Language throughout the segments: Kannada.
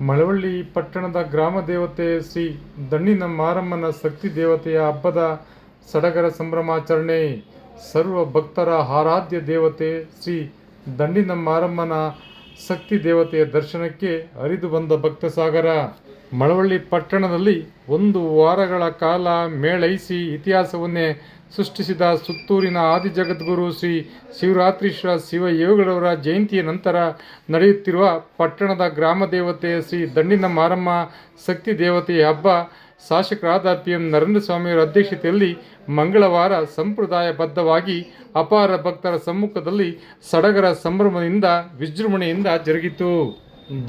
ಮಳವಳ್ಳಿ ಪಟ್ಟಣದ ಗ್ರಾಮ ದೇವತೆ ಶ್ರೀ ದಂಡಿನ ಮಾರಮ್ಮನ ಶಕ್ತಿ ದೇವತೆಯ ಹಬ್ಬದ ಸಡಗರ ಸಂಭ್ರಮಾಚರಣೆ. ಸರ್ವ ಭಕ್ತರ ಆರಾಧ್ಯ ದೇವತೆ ಶ್ರೀ ದಂಡಿನ ಮಾರಮ್ಮನ ಶಕ್ತಿ ದೇವತೆಯ ದರ್ಶನಕ್ಕೆ ಹರಿದು ಬಂದ ಭಕ್ತಸಾಗರ. ಮಳವಳ್ಳಿ ಪಟ್ಟಣದಲ್ಲಿ 1 ವಾರಗಳ ಕಾಲ ಮೇಳೈಸಿ ಇತಿಹಾಸವನ್ನೇ ಸೃಷ್ಟಿಸಿದ ಸುತ್ತೂರಿನ ಆದಿಜಗದ್ಗುರು ಶ್ರೀ ಶಿವರಾತ್ರೀಶ್ವರ ಶಿವಯೋಗಿಗಳವರ ಜಯಂತಿಯ ನಂತರ ನಡೆಯುತ್ತಿರುವ ಪಟ್ಟಣದ ಗ್ರಾಮ ದೇವತೆ ಶ್ರೀ ದಂಡಿನ ಮಾರಮ್ಮ ಶಕ್ತಿ ದೇವತೆಯ ಹಬ್ಬ ಶಾಸಕರಾದ PM ನರೇಂದ್ರ ಸ್ವಾಮಿಯವರ ಅಧ್ಯಕ್ಷತೆಯಲ್ಲಿ ಮಂಗಳವಾರ ಸಂಪ್ರದಾಯಬದ್ಧವಾಗಿ ಅಪಾರ ಭಕ್ತರ ಸಮ್ಮುಖದಲ್ಲಿ ಸಡಗರ ಸಂಭ್ರಮದಿಂದ ವಿಜೃಂಭಣೆಯಿಂದ ಜರುಗಿತು.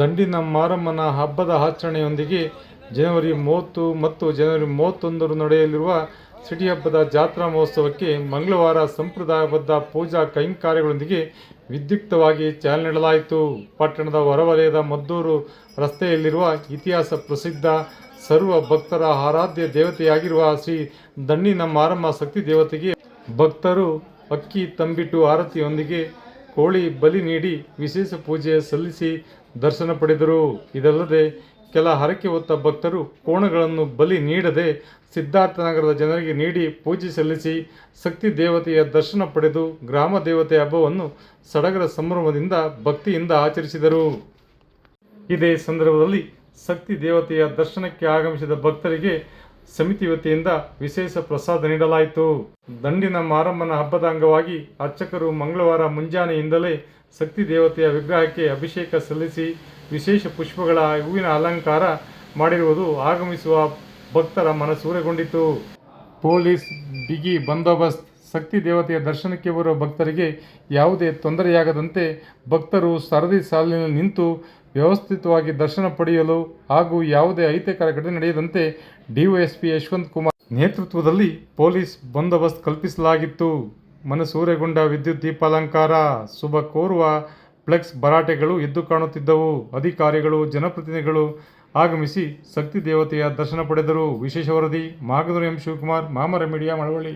ದಂಡಿನ ಮಾರಮ್ಮನ ಹಬ್ಬದ ಆಚರಣೆಯೊಂದಿಗೆ ಜನವರಿ 30 ಮತ್ತು ಜನವರಿ 31 ನಡೆಯಲಿರುವ ಸಿಟಿ ಹಬ್ಬದ ಜಾತ್ರಾ ಮಹೋತ್ಸವಕ್ಕೆ ಮಂಗಳವಾರ ಸಂಪ್ರದಾಯಬದ್ಧ ಪೂಜಾ ಕೈಂಕರ್ಯಗಳೊಂದಿಗೆ ವಿದ್ಯುಕ್ತವಾಗಿ ಚಾಲನೆ ನೀಡಲಾಯಿತು. ಪಟ್ಟಣದ ಹೊರವಲಯದ ಮದ್ದೂರು ರಸ್ತೆಯಲ್ಲಿರುವ ಇತಿಹಾಸ ಪ್ರಸಿದ್ಧ ಸರ್ವ ಭಕ್ತರ ಆರಾಧ್ಯ ದೇವತೆಯಾಗಿರುವ ಶ್ರೀ ದಂಡಿನ ಮಾರಮ್ಮ ಶಕ್ತಿ ದೇವತೆಗೆ ಭಕ್ತರು ಅಕ್ಕಿ ತಂಬಿಟ್ಟು ಆರತಿಯೊಂದಿಗೆ ಕೋಳಿ ಬಲಿ ನೀಡಿ ವಿಶೇಷ ಪೂಜೆ ಸಲ್ಲಿಸಿ ದರ್ಶನ ಪಡೆದರು. ಇದಲ್ಲದೆ ಕೆಲ ಹರಕೆ ಹೊತ್ತ ಭಕ್ತರು ಕೋಣಗಳನ್ನು ಬಲಿ ನೀಡದೆ ಸಿದ್ಧಾರ್ಥನಗರದ ಜನರಿಗೆ ನೀಡಿ ಪೂಜೆ ಸಲ್ಲಿಸಿ ಶಕ್ತಿ ದೇವತೆಯ ದರ್ಶನ ಪಡೆದು ಗ್ರಾಮ ದೇವತೆ ಹಬ್ಬವನ್ನು ಸಡಗರ ಸಂಭ್ರಮದಿಂದ ಭಕ್ತಿಯಿಂದ ಆಚರಿಸಿದರು. ಇದೇ ಸಂದರ್ಭದಲ್ಲಿ ಶಕ್ತಿ ದೇವತೆಯ ದರ್ಶನಕ್ಕೆ ಆಗಮಿಸಿದ ಭಕ್ತರಿಗೆ ಸಮಿತಿ ವತಿಯಿಂದ ವಿಶೇಷ ಪ್ರಸಾದ ನೀಡಲಾಯಿತು. ದಂಡಿನ ಮಾರಮ್ಮನ ಹಬ್ಬದ ಅಂಗವಾಗಿ ಅರ್ಚಕರು ಮಂಗಳವಾರ ಮುಂಜಾನೆಯಿಂದಲೇ ಶಕ್ತಿ ದೇವತೆಯ ವಿಗ್ರಹಕ್ಕೆ ಅಭಿಷೇಕ ಸಲ್ಲಿಸಿ ವಿಶೇಷ ಪುಷ್ಪಗಳ ಹೂವಿನ ಅಲಂಕಾರ ಮಾಡಿರುವುದು ಆಗಮಿಸುವ ಭಕ್ತರ ಮನಸೂರೆಗೊಂಡಿತು. ಪೊಲೀಸ್ ಬಿಗಿ ಬಂದೋಬಸ್ತ್. ಶಕ್ತಿ ದೇವತೆಯ ದರ್ಶನಕ್ಕೆ ಬರುವ ಭಕ್ತರಿಗೆ ಯಾವುದೇ ತೊಂದರೆಯಾಗದಂತೆ ಭಕ್ತರು ಸರದಿ ಸಾಲಿನಲ್ಲಿ ನಿಂತು ವ್ಯವಸ್ಥಿತವಾಗಿ ದರ್ಶನ ಪಡೆಯಲು ಹಾಗೂ ಯಾವುದೇ ಅಹಿತಕರ ಘಟನೆ ನಡೆಯದಂತೆ ಡಿವೈಎಸ್ಪಿ ಯಶವಂತ್ ಕುಮಾರ್ ನೇತೃತ್ವದಲ್ಲಿ ಪೊಲೀಸ್ ಬಂದೋಬಸ್ತ್ ಕಲ್ಪಿಸಲಾಗಿತ್ತು. ಮನಸೂರೆಗೊಂಡ ವಿದ್ಯುತ್ ದೀಪಾಲಂಕಾರ, ಶುಭ ಕೋರುವ ಫ್ಲೆಕ್ಸ್ ಭರಾಟೆಗಳು ಎದ್ದು ಕಾಣುತ್ತಿದ್ದವು. ಅಧಿಕಾರಿಗಳು, ಜನಪ್ರತಿನಿಧಿಗಳು ಆಗಮಿಸಿ ಶಕ್ತಿ ದೇವತೆಯ ದರ್ಶನ ಪಡೆದರು. ವಿಶೇಷ ವರದಿ ಮಾಗನೂರು ಎಂ. ಶಿವಕುಮಾರ್, ಮಾಮರ ಮೀಡಿಯಾ, ಮಳವಳ್ಳಿ.